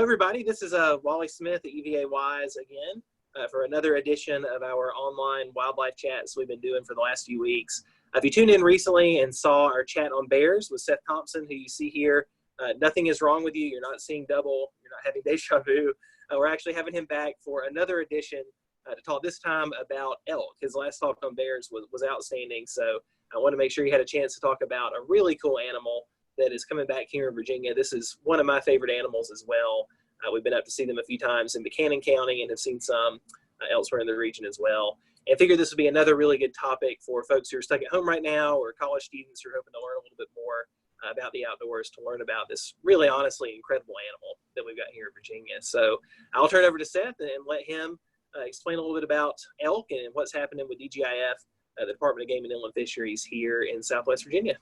everybody. This is Wally Smith at UVA Wise again for another edition of our online wildlife chats we've been doing for the last few weeks. If you tuned in recently and saw our chat on bears with Seth Thompson, who you see here, nothing is wrong with you. You're not seeing double. You're not having deja vu. We're actually having him back for another edition to talk this time about elk. His last talk on bears was outstanding. So I want to make sure you had a chance to talk about a really cool animal that is coming back here in Virginia. This is one of my favorite animals as well. We've been up to see them a few times in Buchanan County and have seen some elsewhere in the region as well. And I figured this would be another really good topic for folks who are stuck at home right now or college students who are hoping to learn a little bit more about the outdoors, to learn about this really honestly incredible animal that we've got here in Virginia. So I'll turn it over to Seth and let him explain a little bit about elk and what's happening with VDGIF, the Department of Game and Inland Fisheries here in Southwest Virginia.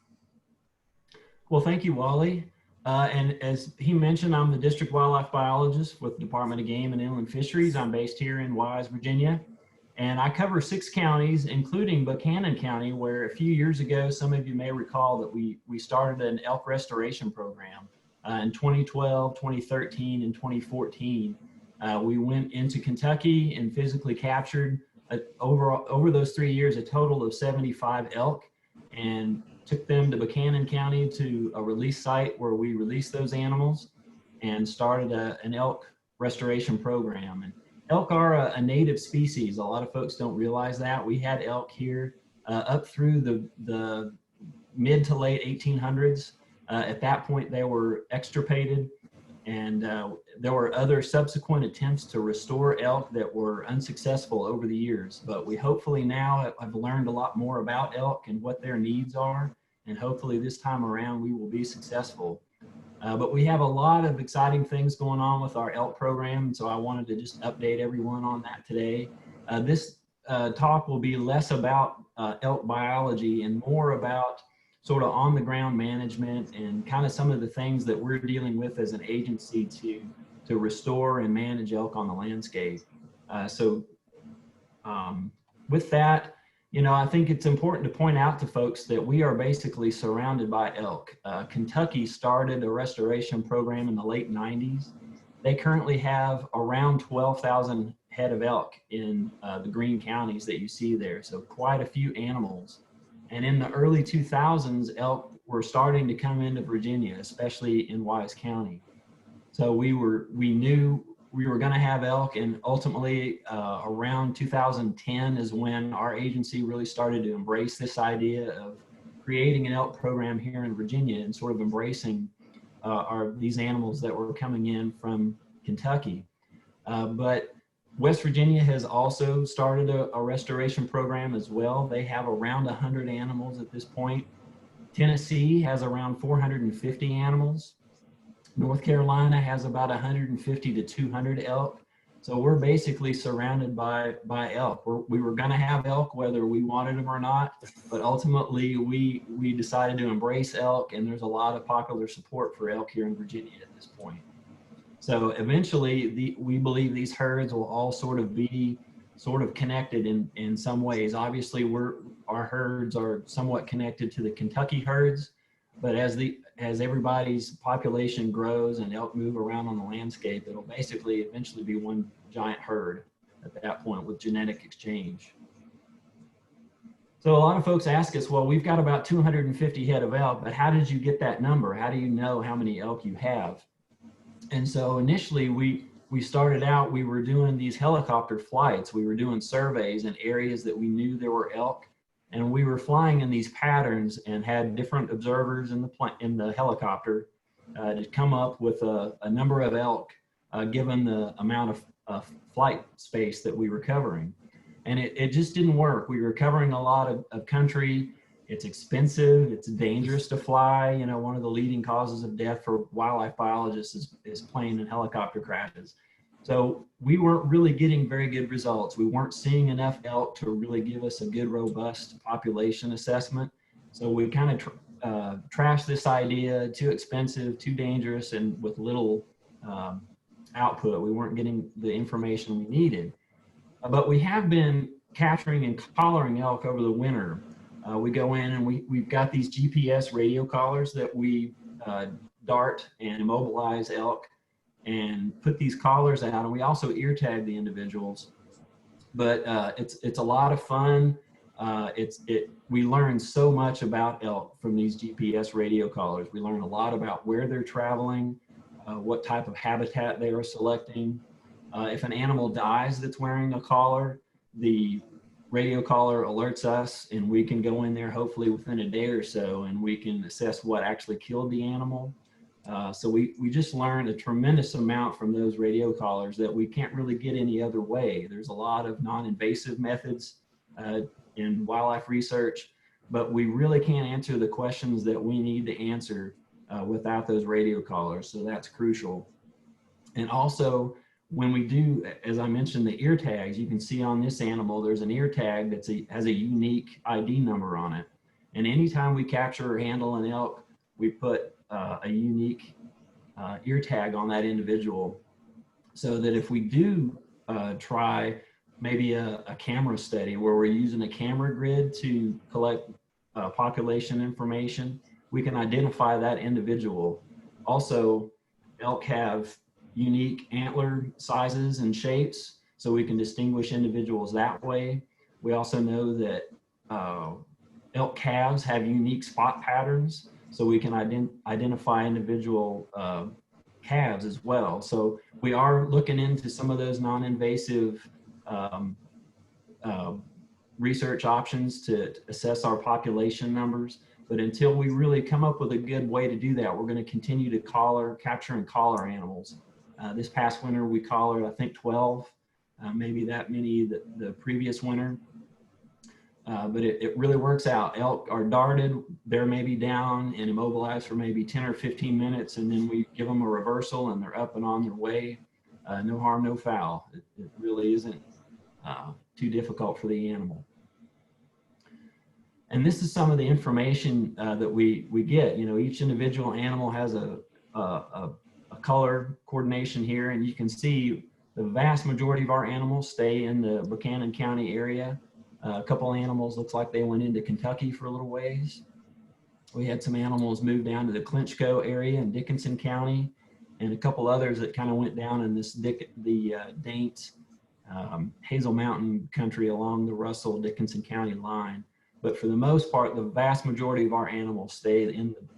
Well, thank you, Wally. And as he mentioned, I'm the district wildlife biologist with the Department of Game and Inland Fisheries. I'm based here in Wise, Virginia, and I cover 6 counties, including Buchanan County, where a few years ago, some of you may recall that we started an elk restoration program in 2012, 2013, and 2014. We went into Kentucky and physically captured over those 3 years a total of 75 elk, and took them to Buchanan County to a release site where we released those animals and started an elk restoration program. And elk are a native species. A lot of folks don't realize that. We had elk here up through the mid to late 1800s. At that point, they were extirpated, and there were other subsequent attempts to restore elk that were unsuccessful over the years. But we hopefully now have learned a lot more about elk and what their needs are, and hopefully this time around we will be successful. But we have a lot of exciting things going on with our elk program, so I wanted to just update everyone on that today. This talk will be less about elk biology and more about sort of on the ground management and kind of some of the things that we're dealing with as an agency to restore and manage elk on the landscape. With that, you know, I think it's important to point out to folks that we are basically surrounded by elk. Kentucky started a restoration program in the late 90s. They currently have around 12,000 head of elk in the green counties that you see there, so quite a few animals. And in the early 2000s, elk were starting to come into Virginia, especially in Wise County. So we knew we were going to have elk, and ultimately around 2010 is when our agency really started to embrace this idea of creating an elk program here in Virginia and sort of embracing these animals that were coming in from Kentucky. But West Virginia has also started a restoration program as well. They have around 100 animals at this point. Tennessee has around 450 animals. North Carolina has about 150 to 200 elk. So we're basically surrounded by elk. We were going to have elk whether we wanted them or not, but ultimately we decided to embrace elk, and there's a lot of popular support for elk here in Virginia at this point. So eventually, we believe these herds will all sort of be connected in some ways. Obviously, our herds are somewhat connected to the Kentucky herds, but as everybody's population grows and elk move around on the landscape, it'll basically eventually be one giant herd at that point with genetic exchange. So a lot of folks ask us, well, we've got about 250 head of elk, but how did you get that number? How do you know how many elk you have? And so initially we started out, we were doing these helicopter flights. We were doing surveys in areas that we knew there were elk, and we were flying in these patterns and had different observers in the helicopter to come up with a number of elk given the amount of flight space that we were covering. And it just didn't work. We were covering a lot of country. It's expensive, it's dangerous to fly. You know, one of the leading causes of death for wildlife biologists is plane and helicopter crashes. So we weren't really getting very good results. We weren't seeing enough elk to really give us a good, robust population assessment. So we kind of trashed this idea, too expensive, too dangerous, and with little output. We weren't getting the information we needed. But we have been capturing and collaring elk over the winter. We go in and we've got these GPS radio collars that we dart and immobilize elk and put these collars out, and we also ear tag the individuals. But it's a lot of fun. We learn so much about elk from these GPS radio collars. We learn a lot about where they're traveling, what type of habitat they are selecting. If an animal dies that's wearing a collar, the radio collar alerts us, and we can go in there hopefully within a day or so, and we can assess what actually killed the animal. So we just learned a tremendous amount from those radio collars that we can't really get any other way. There's a lot of non-invasive methods in wildlife research, but we really can't answer the questions that we need to answer without those radio collars. So that's crucial. And also, when we do, as I mentioned, the ear tags, you can see on this animal, there's an ear tag that has a unique ID number on it. And anytime we capture or handle an elk, we put a unique ear tag on that individual, so that if we do try maybe a camera study where we're using a camera grid to collect population information, we can identify that individual. Also, elk have unique antler sizes and shapes, so we can distinguish individuals that way. We also know that elk calves have unique spot patterns, so we can identify individual calves as well. So we are looking into some of those non-invasive research options to assess our population numbers. But until we really come up with a good way to do that, we're going to continue to capture and collar animals. This past winter, we collared, I think, 12, maybe that many the previous winter. But it really works out. Elk are darted, they're maybe down and immobilized for maybe 10 or 15 minutes, and then we give them a reversal and they're up and on their way. No harm, no foul. It really isn't too difficult for the animal. And this is some of the information that we get. You know, each individual animal has a color coordination here, and you can see the vast majority of our animals stay in the Buchanan County area. A couple animals looks like they went into Kentucky for a little ways. We had some animals move down to the Clinchco area in Dickinson County, and a couple others that kind of went down in this Daints, Hazel Mountain country along the Russell-Dickinson County line. But for the most part, the vast majority of our animals stayed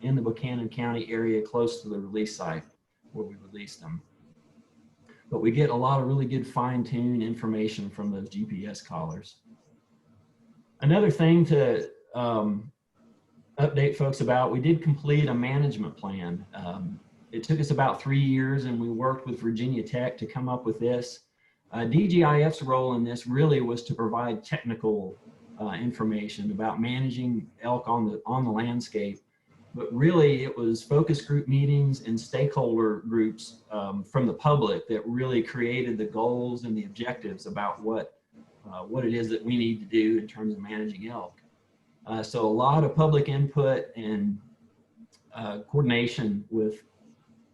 in the Buchanan County area close to the release site where we released them. But we get a lot of really good fine-tuned information from those GPS collars. Another thing to update folks about, we did complete a management plan. It took us about 3 years, and we worked with Virginia Tech to come up with this. DGIF's role in this really was to provide technical information about managing elk on the landscape, but really it was focus group meetings and stakeholder groups from the public that really created the goals and the objectives about what it is that we need to do in terms of managing elk. So a lot of public input and coordination with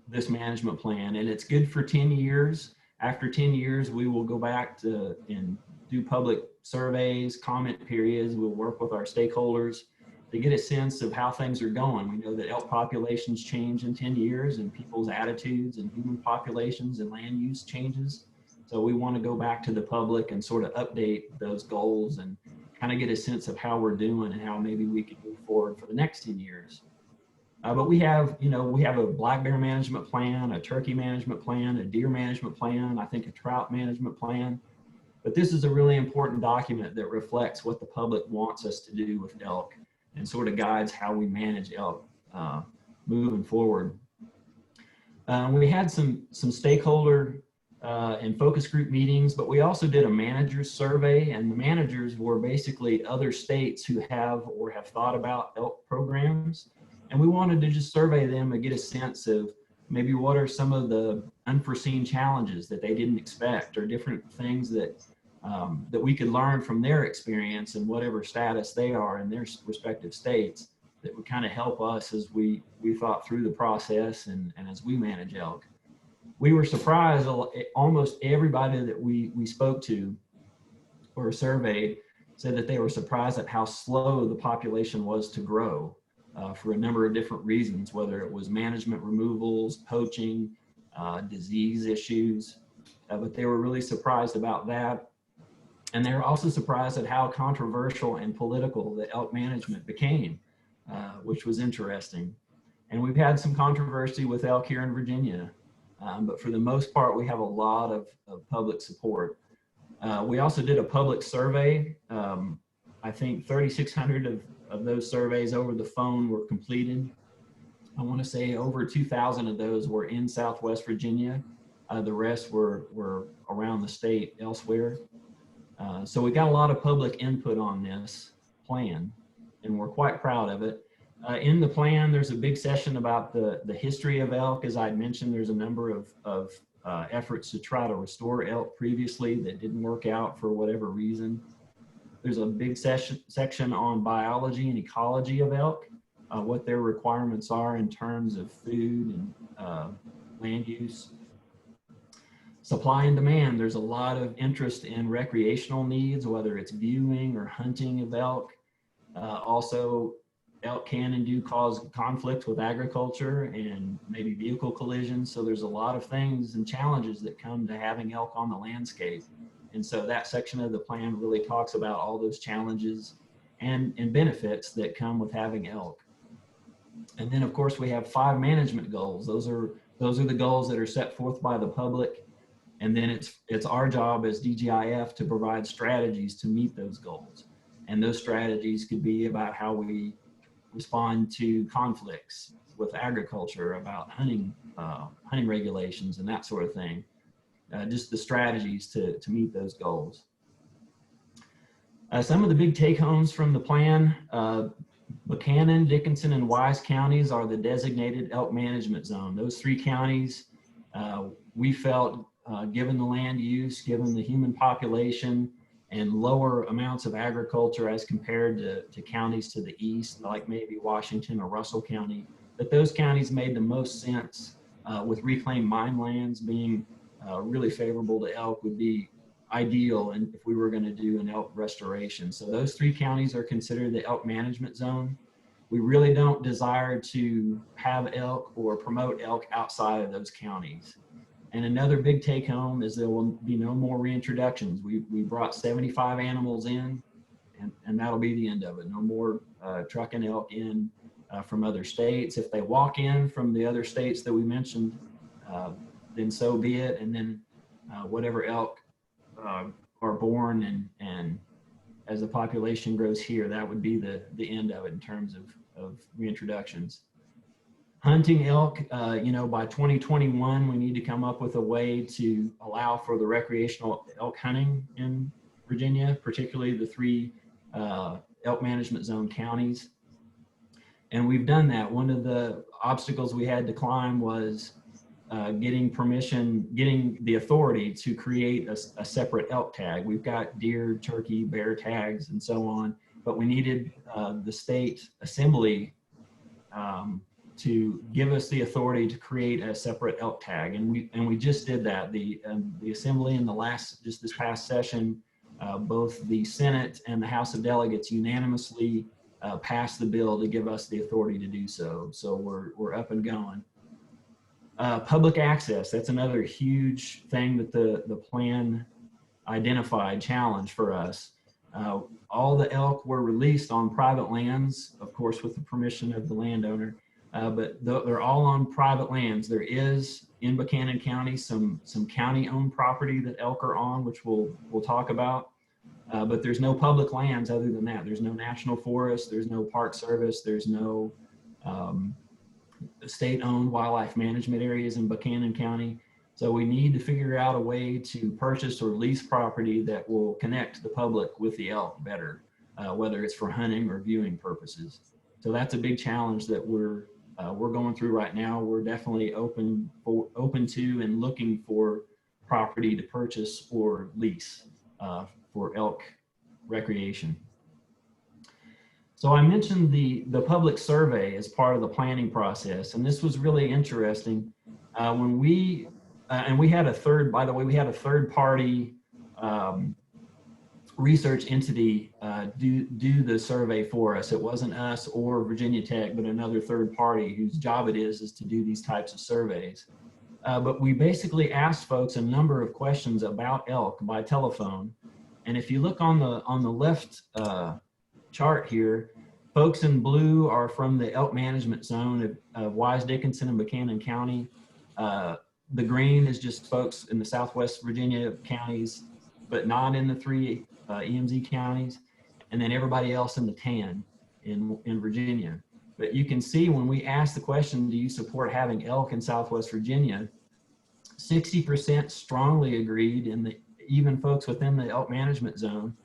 this management plan, and it's good for 10 years. After 10 years, we will go back to and do public surveys, comment periods. We'll work with our stakeholders to get a sense of how things are going. We know that elk populations change in 10 years, and people's attitudes and human populations and land use changes. So we want to go back to the public and sort of update those goals and kind of get a sense of how we're doing and how maybe we can move forward for the next 10 years. But we have a black bear management plan, a turkey management plan, a deer management plan, I think a trout management plan. But this is a really important document that reflects what the public wants us to do with elk and sort of guides how we manage elk moving forward. We had some stakeholder and focus group meetings, but we also did a managers survey, and the managers were basically other states who have or have thought about elk programs. And we wanted to just survey them and get a sense of maybe what are some of the unforeseen challenges that they didn't expect, or different things that we could learn from their experience and whatever status they are in their respective states that would kind of help us as we thought through the process and as we manage elk. We were surprised, almost everybody that we spoke to or surveyed said that they were surprised at how slow the population was to grow for a number of different reasons, whether it was management removals, poaching, disease issues, but they were really surprised about that. And they were also surprised at how controversial and political the elk management became, which was interesting. And we've had some controversy with elk here in Virginia, but for the most part, we have a lot of public support. We also did a public survey. I think 3,600 of those surveys over the phone were completed. I want to say over 2,000 of those were in Southwest Virginia. The rest were around the state elsewhere. So we got a lot of public input on this plan, and we're quite proud of it. In the plan, there's a big session about the history of elk. As I mentioned, there's a number of efforts to try to restore elk previously that didn't work out for whatever reason. There's a big section on biology and ecology of elk, what their requirements are in terms of food and land use. Supply and demand, there's a lot of interest in recreational needs, whether it's viewing or hunting of elk. Also, elk can and do cause conflict with agriculture and maybe vehicle collisions. So there's a lot of things and challenges that come to having elk on the landscape. And so that section of the plan really talks about all those challenges and benefits that come with having elk. And then of course we have 5 management goals. Those are the goals that are set forth by the public. And then it's our job as DGIF to provide strategies to meet those goals. And those strategies could be about how we respond to conflicts with agriculture, about hunting regulations and that sort of thing. Just the strategies to meet those goals. Some of the big take-homes from the plan, Buchanan, Dickinson, and Wise counties are the designated elk management zone. Those 3 counties, we felt, given the land use, given the human population, and lower amounts of agriculture as compared to counties to the east, like maybe Washington or Russell County, that those counties made the most sense, with reclaimed mine lands being really favorable to elk would be ideal, and if we were going to do an elk restoration. So those 3 counties are considered the elk management zone. We really don't desire to have elk or promote elk outside of those counties. And another big take home is there will be no more reintroductions. We brought 75 animals in, and that'll be the end of it. No more trucking elk in from other states. If they walk in from the other states that we mentioned, then so be it. And then whatever elk are born and as the population grows here, that would be the end of it in terms of reintroductions. Hunting elk, by 2021, we need to come up with a way to allow for the recreational elk hunting in Virginia, particularly the 3 elk management zone counties. And we've done that. One of the obstacles we had to climb was getting permission, getting the authority to create a separate elk tag. We've got deer, turkey, bear tags, and so on, but we needed the state assembly to give us the authority to create a separate elk tag, and we just did that. The assembly in this past session, both the Senate and the House of Delegates unanimously passed the bill to give us the authority to do so. So we're up and going. Public access, that's another huge thing that the plan identified challenge for us. All the elk were released on private lands, of course, with the permission of the landowner, but they're all on private lands. There is in Buchanan County some county-owned property that elk are on, which we'll talk about, but there's no public lands other than that. There's no national forest, there's no park service, there's no state-owned wildlife management areas in Buchanan County. So we need to figure out a way to purchase or lease property that will connect the public with the elk better, whether it's for hunting or viewing purposes. So that's a big challenge that we're going through right now. We're definitely open to and looking for property to purchase or lease for elk recreation. So I mentioned the public survey as part of the planning process, and this was really interesting. When we had a third party research entity do the survey for us. It wasn't us or Virginia Tech, but another third party whose job it is to do these types of surveys. But we basically asked folks a number of questions about elk by telephone. And if you look on the left chart here, folks in blue are from the elk management zone of Wise, Dickinson, and Buchanan County. The green is just folks in the Southwest Virginia counties, but not in the 3 EMZ counties. And then everybody else in the tan in Virginia. But you can see when we asked the question, do you support having elk in Southwest Virginia? 60% strongly agreed, even folks within the elk management zone,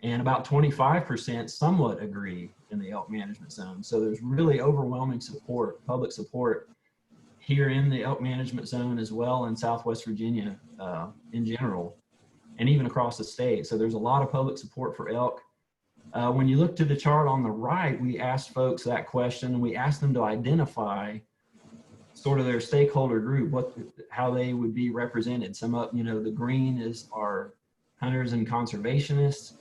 and about 25% somewhat agree in the elk management zone. So there's really overwhelming support, public support here in the elk management zone as well in Southwest Virginia in general, and even across the state. So there's a lot of public support for elk. When you look to the chart on the right, we asked folks that question, and we asked them to identify sort of their stakeholder group, how they would be represented. Some of, the green are hunters and conservationists.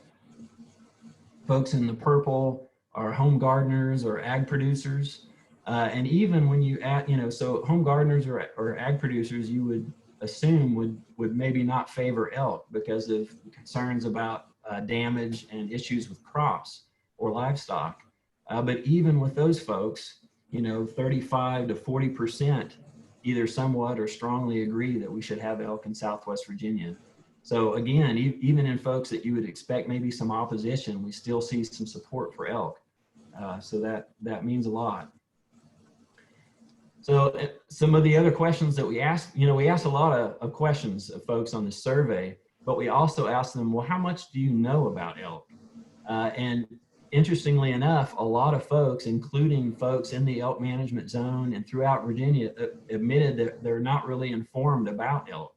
Folks in the purple are home gardeners or ag producers. And even when you add, so home gardeners or ag producers, you would assume would maybe not favor elk because of concerns about damage and issues with crops or livestock. But even with those folks, 35 to 40% either somewhat or strongly agree that we should have elk in Southwest Virginia. So again, even in folks that you would expect maybe some opposition, we still see some support for elk. So that means a lot. So some of the other questions that we asked, we asked a lot of questions of folks on this survey, but we also asked them, well, how much do you know about elk? And interestingly enough, a lot of folks, including folks in the elk management zone and throughout Virginia, admitted that they're not really informed about elk.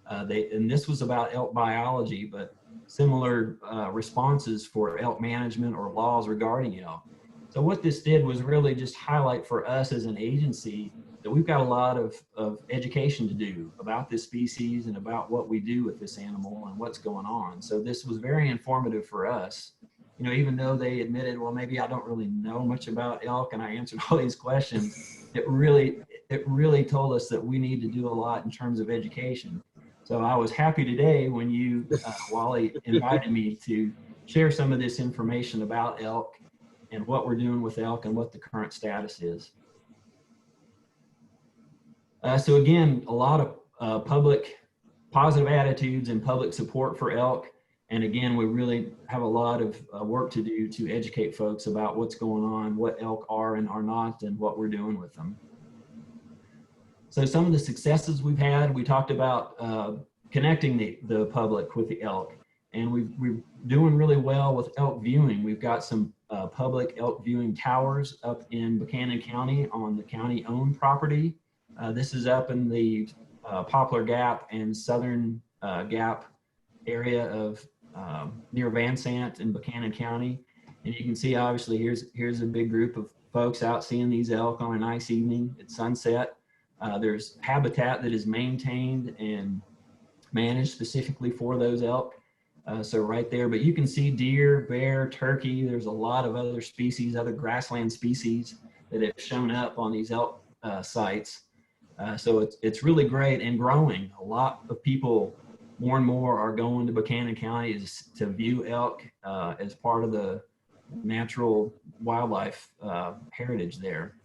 And this was about elk biology, but similar responses for elk management or laws regarding elk. So what this did was really just highlight for us as an agency that we've got a lot of education to do about this species and about what we do with this animal and what's going on. So this was very informative for us. Even though they admitted, well, maybe I don't really know much about elk, and I answered all these questions, it really told us that we need to do a lot in terms of education. So I was happy today when you, Wally, invited me to share some of this information about elk and what we're doing with elk and what the current status is. So again, a lot of public positive attitudes and public support for elk. And again, we really have a lot of work to do to educate folks about what's going on, what elk are and are not, and what we're doing with them. So some of the successes we've had, we talked about connecting the public with the elk. And we're doing really well with elk viewing. We've got some public elk viewing towers up in Buchanan County on the county-owned property. This is up in the Poplar Gap and Southern Gap area of near Van Sant in Buchanan County. And you can see, obviously, here's a big group of folks out seeing these elk on a nice evening at sunset. There's habitat that is maintained and managed specifically for those elk. So right there, but you can see deer, bear, turkey. There's a lot of other species, other grassland species that have shown up on these elk sites. So it's really great and growing. A lot of people, more and more, are going to Buchanan County to view elk as part of the natural wildlife heritage there.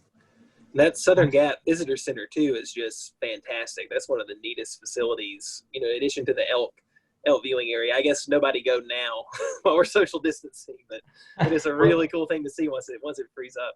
That Southern Gap Visitor Center too is just fantastic. That's one of the neatest facilities, in addition to the elk viewing area. I guess nobody go now while we're social distancing, but it is a really cool thing to see once it frees up.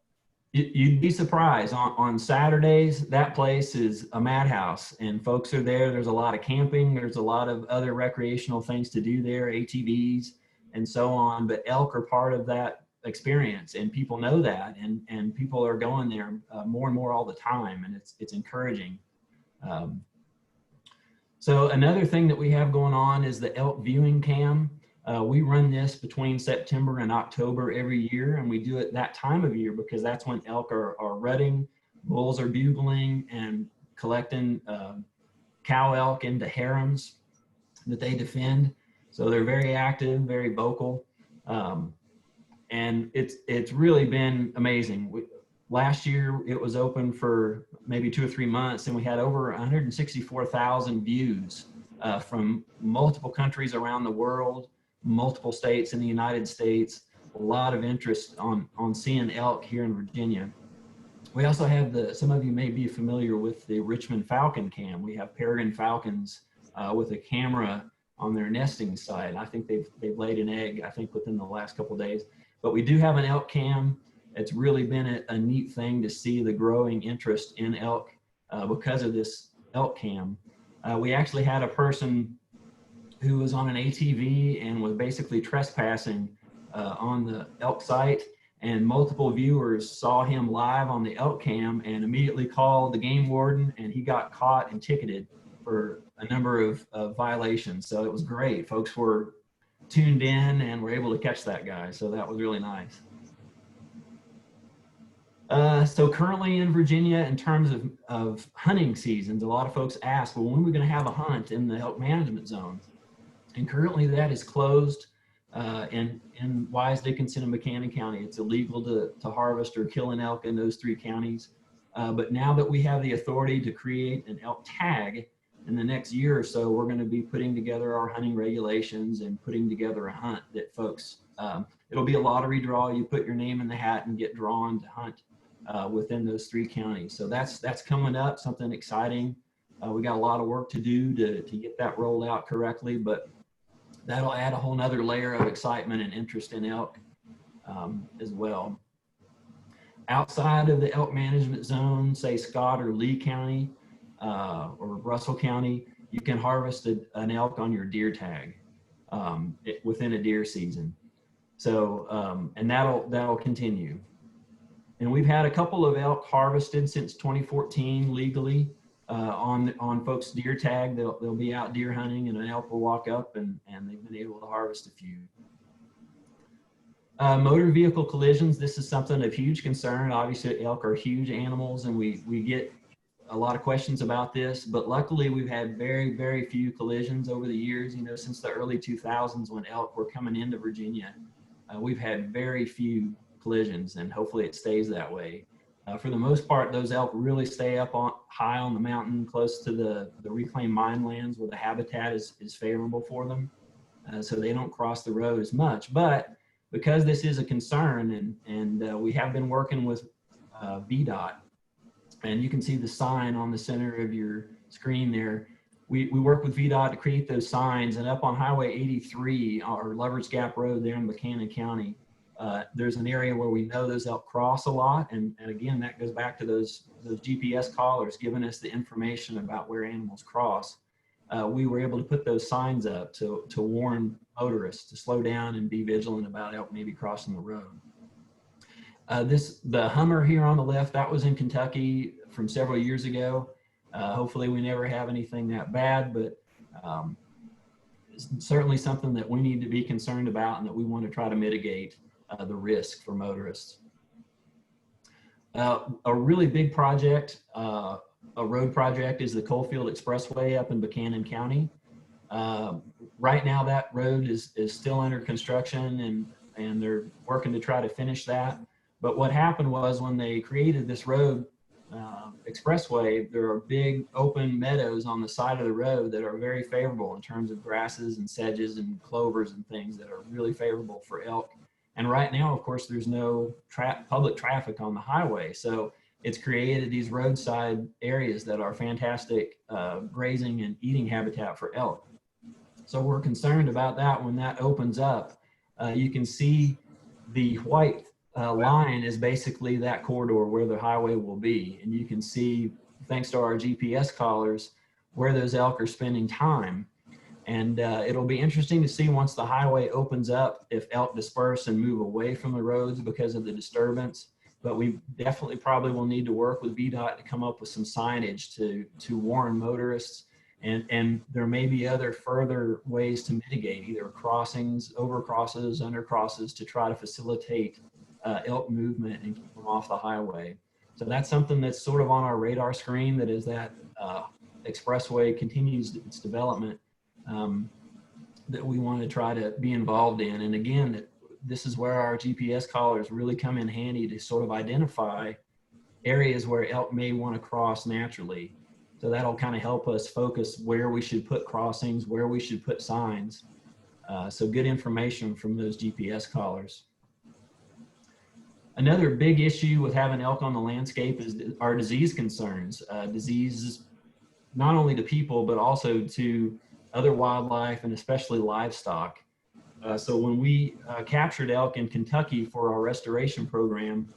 You'd be surprised. On Saturdays, that place is a madhouse, and folks are there. There's a lot of camping. There's a lot of other recreational things to do there, ATVs and so on, but elk are part of that experience, and people know that, and people are going there more and more all the time, and it's encouraging. So another thing that we have going on is the elk viewing cam. We run this between September and October every year, and we do it that time of year because that's when elk are rutting, bulls are bugling, and collecting cow elk into harems that they defend. So they're very active, very vocal, and it's really been amazing. Last year, it was open for maybe 2 or 3 months, and we had over 164,000 views from multiple countries around the world, multiple states in the United States. A lot of interest on seeing elk here in Virginia. We also have some of you may be familiar with the Richmond Falcon Cam. We have peregrine falcons with a camera on their nesting site. I think they've laid an egg, I think, within the last couple of days. But we do have an elk cam. It's really been a neat thing to see the growing interest in elk because of this elk cam. We actually had a person who was on an ATV and was basically trespassing on the elk site, and multiple viewers saw him live on the elk cam and immediately called the game warden, and he got caught and ticketed for a number of violations. So it was great. Folks were tuned in and were able to catch that guy. So that was really nice. So currently in Virginia, in terms of hunting seasons, a lot of folks ask, well, when are we going to have a hunt in the elk management zone? And currently that is closed in Wise, Dickinson, and Buchanan County. It's illegal to harvest or kill an elk in those 3 counties. But now that we have the authority to create an elk tag, in the next year or so, we're going to be putting together our hunting regulations and putting together a hunt that folks, it'll be a lottery draw. You put your name in the hat and get drawn to hunt within those 3 counties. So that's coming up, something exciting. We got a lot of work to do to get that rolled out correctly, but that'll add a whole nother layer of excitement and interest in elk as well. Outside of the elk management zone, say Scott or Lee County or Russell County, you can harvest an elk on your deer tag within a deer season. So, and that'll continue. And we've had a couple of elk harvested since 2014 legally on folks' deer tag. They'll be out deer hunting and an elk will walk up and they've been able to harvest a few. Motor vehicle collisions, this is something of huge concern. Obviously elk are huge animals and we get a lot of questions about this, but luckily we've had very, very few collisions over the years. You know, since the early 2000s when elk were coming into Virginia, we've had very few collisions, and hopefully it stays that way. For the most part, those elk really stay up high on the mountain, close to the reclaimed mine lands where the habitat is favorable for them. So they don't cross the road as much. But because this is a concern, and we have been working with VDOT, and you can see the sign on the center of your screen there. We work with VDOT to create those signs, and up on Highway 83 or Lover's Gap Road there in Buchanan County, there's an area where we know those elk cross a lot, and again, that goes back to those GPS collars giving us the information about where animals cross. We were able to put those signs up to warn motorists to slow down and be vigilant about elk maybe crossing the road. The Hummer here on the left, that was in Kentucky from several years ago. Hopefully we never have anything that bad, but it's certainly something that we need to be concerned about and that we want to try to mitigate the risk for motorists. A really big project, a road project, is the Coalfield Expressway up in Buchanan County. Right now that road is still under construction, and they're working to try to finish that. But what happened was when they created this road expressway, there are big open meadows on the side of the road that are very favorable in terms of grasses and sedges and clovers and things that are really favorable for elk. And right now, of course, there's no public traffic on the highway. So it's created these roadside areas that are fantastic grazing and eating habitat for elk. So we're concerned about that. When that opens up, you can see the white line is basically that corridor where the highway will be. And you can see, thanks to our GPS collars, where those elk are spending time. And it'll be interesting to see once the highway opens up if elk disperse and move away from the roads because of the disturbance. But we definitely probably will need to work with VDOT to come up with some signage to warn motorists. And there may be other further ways to mitigate, either crossings, overcrosses, undercrosses, to try to facilitate elk movement and keep them off the highway. So that's something that's sort of on our radar screen, that is that expressway continues its development, that we want to try to be involved in. And again, this is where our GPS collars really come in handy to sort of identify areas where elk may want to cross naturally. So that'll kind of help us focus where we should put crossings, where we should put signs. So good information from those GPS collars. Another big issue with having elk on the landscape is our disease concerns. Diseases not only to people, but also to other wildlife and especially livestock. So when we captured elk in Kentucky for our restoration program,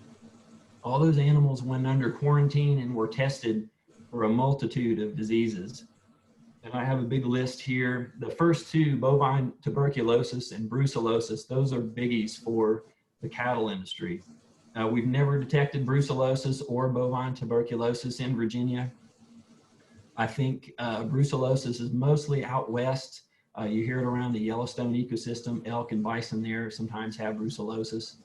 all those animals went under quarantine and were tested for a multitude of diseases. And I have a big list here. The first two, bovine tuberculosis and brucellosis, those are biggies for the cattle industry. We've never detected brucellosis or bovine tuberculosis in Virginia. I think brucellosis is mostly out west. You hear it around the Yellowstone ecosystem. Elk and bison there sometimes have brucellosis.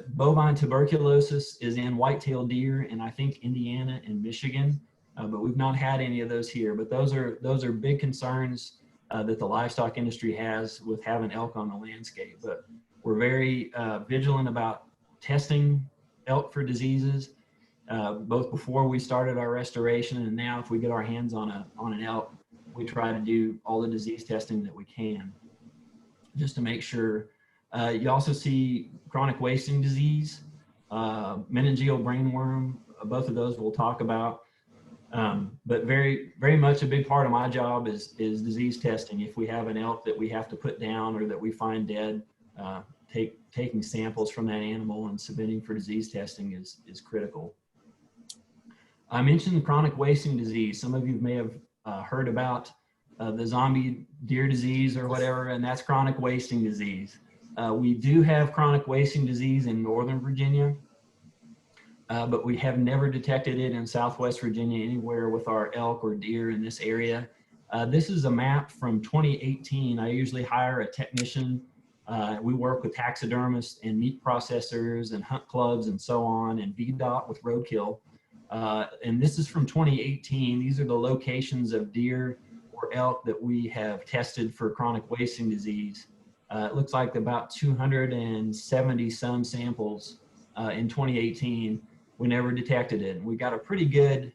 Bovine tuberculosis is in white-tailed deer in, I think, Indiana and Michigan, but we've not had any of those here. But those are big concerns that the livestock industry has with having elk on the landscape. But we're very vigilant about testing elk for diseases, both before we started our restoration and now if we get our hands on an elk, we try to do all the disease testing that we can just to make sure. You also see chronic wasting disease, meningeal brainworm, both of those we'll talk about. But very, very much a big part of my job is disease testing. If we have an elk that we have to put down or that we find dead, taking samples from that animal and submitting for disease testing is critical. I mentioned the chronic wasting disease. Some of you may have heard about the zombie deer disease or whatever, and that's chronic wasting disease. We do have chronic wasting disease in Northern Virginia, but we have never detected it in Southwest Virginia anywhere with our elk or deer in this area. This is a map from 2018. I usually hire a technician. We work with taxidermists and meat processors and hunt clubs and so on, and VDOT with roadkill. And this is from 2018. These are the locations of deer or elk that we have tested for chronic wasting disease. It looks like about 270 some samples in 2018. We never detected it. We got a pretty good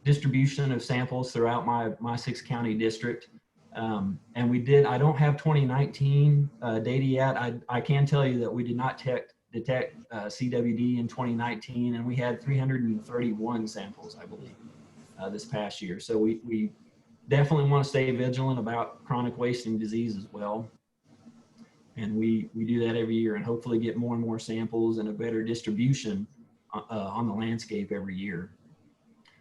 distribution of samples throughout my 6-county district. And we did, I don't have 2019 data yet. I can tell you that we did not detect CWD in 2019, and we had 331 samples, I believe, this past year. So we definitely want to stay vigilant about chronic wasting disease as well. And we do that every year and hopefully get more and more samples and a better distribution on the landscape every year.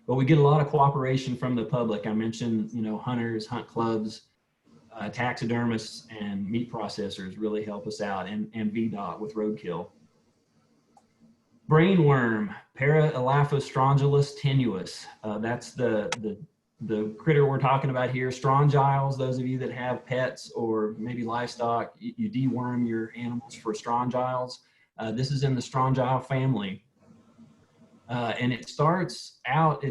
But we get a lot of cooperation from the public. I mentioned, hunters, hunt clubs, taxidermists, and meat processors really help us out, and VDOT with roadkill. Brainworm, Paraelaphostrongylis tenuis. That's the critter we're talking about here. Strongyles, those of you that have pets or maybe livestock, you deworm your animals for strongyles. This is in the strongyle family. And it starts out,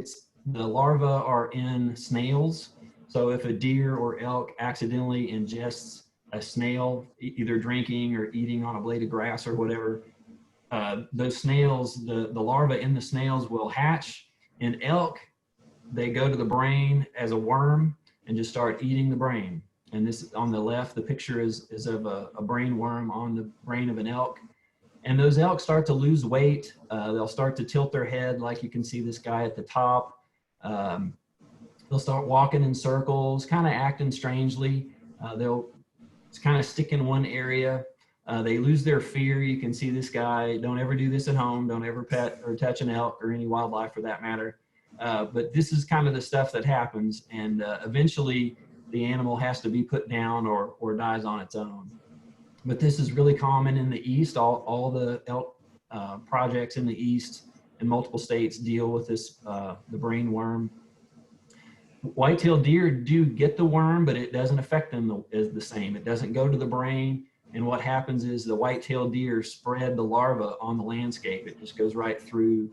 the larvae are in snails. So if a deer or elk accidentally ingests a snail, either drinking or eating on a blade of grass or whatever, those snails, the larvae in the snails will hatch. In elk, they go to the brain as a worm and just start eating the brain. And this on the left, the picture is of a brain worm on the brain of an elk. And those elk start to lose weight. They'll start to tilt their head, like you can see this guy at the top. They'll start walking in circles, kind of acting strangely. They'll kind of stick in one area. They lose their fear. You can see this guy. Don't ever do this at home. Don't ever pet or touch an elk or any wildlife for that matter. But this is kind of the stuff that happens. And eventually the animal has to be put down or dies on its own. But this is really common in the East. All the elk projects in the East in multiple states deal with this, the brain worm. White-tailed deer do get the worm, but it doesn't affect them as the same. It doesn't go to the brain. And what happens is the white-tailed deer spread the larva on the landscape. It just goes right through,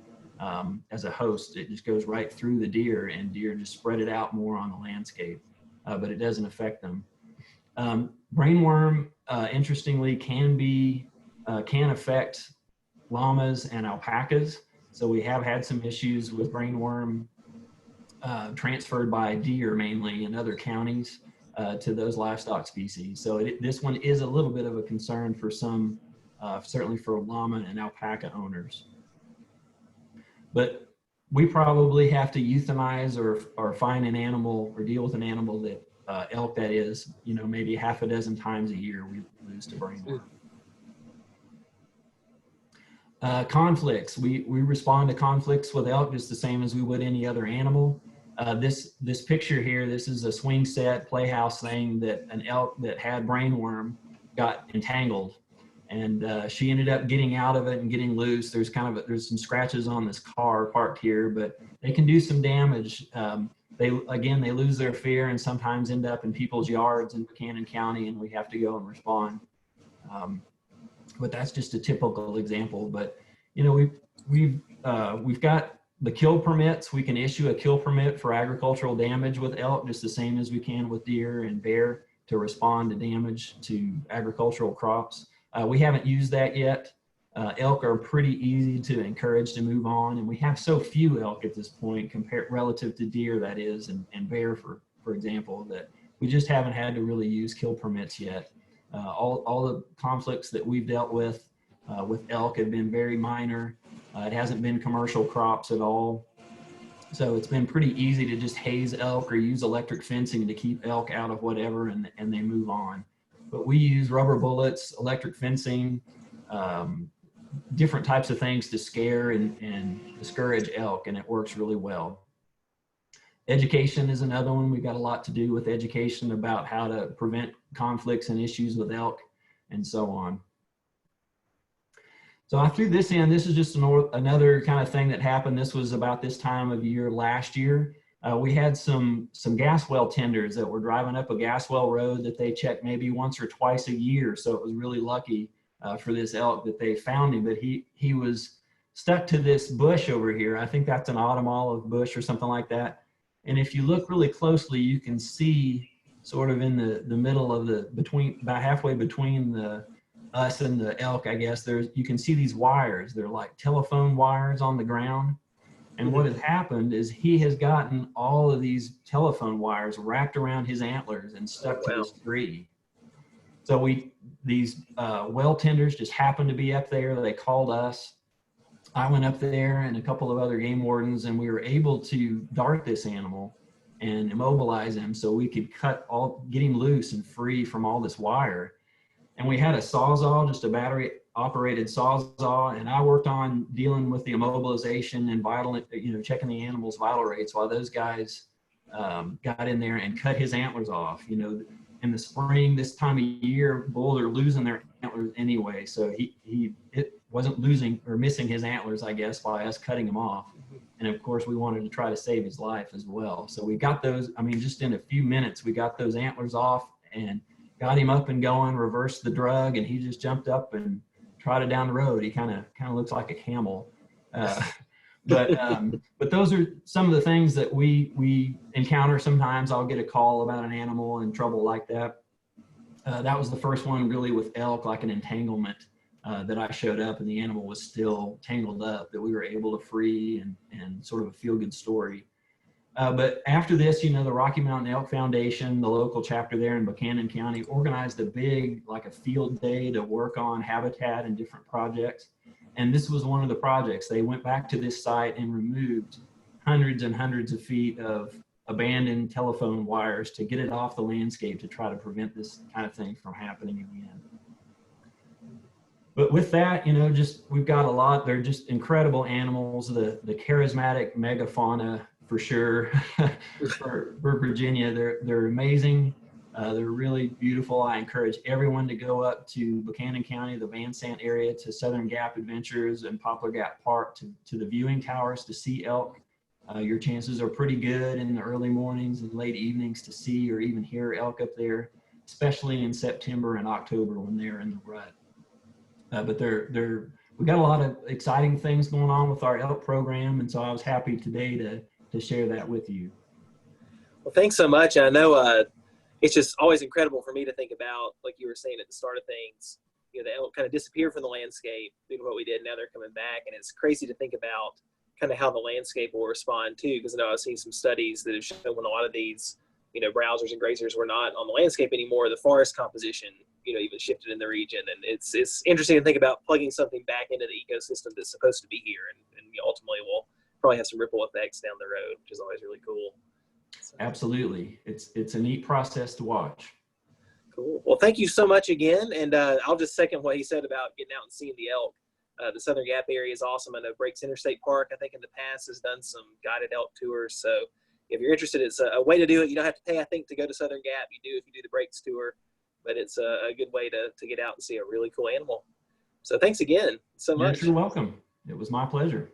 as a host, it just goes right through the deer, and deer just spread it out more on the landscape, but it doesn't affect them. Brainworm, interestingly, can affect llamas and alpacas. So we have had some issues with brainworm transferred by deer mainly in other counties to those livestock species. So this one is a little bit of a concern for some, certainly for llama and alpaca owners. But we probably have to euthanize or find an animal or deal with an animal that elk that is, you know, maybe half a dozen times a year we lose to brainworm. Conflicts. We respond to conflicts with elk just the same as we would any other animal. This picture here, this is a swing set playhouse thing that an elk that had brainworm got entangled, and she ended up getting out of it and getting loose. There's some scratches on this car parked here, but they can do some damage. They lose their fear and sometimes end up in people's yards in Buchanan County, and we have to go and respond. But that's just a typical example. But you know, we've got the kill permits. We can issue a kill permit for agricultural damage with elk, just the same as we can with deer and bear, to respond to damage to agricultural crops. We haven't used that yet. Elk are pretty easy to encourage to move on, and we have so few elk at this point compared relative to deer, that is, and bear, for example, that we just haven't had to really use kill permits yet. All the conflicts that we've dealt with elk have been very minor. It hasn't been commercial crops at all. So it's been pretty easy to just haze elk or use electric fencing to keep elk out of whatever, and they move on. But we use rubber bullets, electric fencing, different types of things to scare and discourage elk, and it works really well. Education is another one. We've got a lot to do with education about how to prevent conflicts and issues with elk and so on. So I threw this in. This is just another kind of thing that happened. This was about this time of year last year. We had some gas well tenders that were driving up a gas well road that they checked maybe once or twice a year. So it was really lucky for this elk that they found him. But he was stuck to this bush over here. I think that's an autumn olive bush or something like that. And if you look really closely, you can see sort of in the middle of about halfway between us and the elk, I guess, you can see these wires. They're like telephone wires on the ground. And what has happened is he has gotten all of these telephone wires wrapped around his antlers and stuck to this tree. So these well tenders just happened to be up there. They called us. I went up there and a couple of other game wardens, and we were able to dart this animal and immobilize him so we could get him loose and free from all this wire. And we had a Sawzall, just a battery operated Sawzall, and I worked on dealing with the immobilization and checking the animal's vital rates while those guys got in there and cut his antlers off. You know, in the spring, this time of year, bulls are losing their antlers anyway. So it wasn't losing or missing his antlers, I guess, by us cutting him off. And of course, we wanted to try to save his life as well. So we got those, just in a few minutes, we got those antlers off and got him up and going, reversed the drug, and he just jumped up and trotted down the road. He kind of looks like a camel. But those are some of the things that we encounter sometimes. I'll get a call about an animal in trouble like that. That was the first one really with elk, like an entanglement that I showed up and the animal was still tangled up, that we were able to free, and sort of a feel-good story. But after this, the Rocky Mountain Elk Foundation, the local chapter there in Buchanan County, organized a big, like a field day to work on habitat and different projects. And this was one of the projects. They went back to this site and removed hundreds and hundreds of feet of abandoned telephone wires to get it off the landscape to try to prevent this kind of thing from happening again. But with that, we've got a lot. They're just incredible animals, the charismatic megafauna, for sure. for Virginia, they're amazing. They're really beautiful. I encourage everyone to go up to Buchanan County, the Van Sant area, to Southern Gap Adventures and Poplar Gap Park to the viewing towers to see elk. Your chances are pretty good in the early mornings and late evenings to see or even hear elk up there, especially in September and October when they're in the rut. But we've got a lot of exciting things going on with our elk program, and so I was happy today to share that with you. Well, thanks so much. I know it's just always incredible for me to think about, like you were saying at the start of things, you know, the elk kind of disappeared from the landscape due to what we did. Now they're coming back, and it's crazy to think about kind of how the landscape will respond too. Because I know I've seen some studies that have shown when a lot of these, you know, browsers and grazers were not on the landscape anymore, the forest composition, you know, even shifted in the region. And it's interesting to think about plugging something back into the ecosystem that's supposed to be here, and ultimately will probably have some ripple effects down the road, which is always really cool. So. Absolutely. It's a neat process to watch. Cool. Well, thank you so much again. And I'll just second what he said about getting out and seeing the elk. The Southern Gap area is awesome. I know Breaks Interstate Park, I think in the past, has done some guided elk tours. So if you're interested, it's a way to do it. You don't have to pay, I think, to go to Southern Gap. You do if you do the Breaks tour, but it's a good way to get out and see a really cool animal. So thanks again so much. You're welcome. It was my pleasure.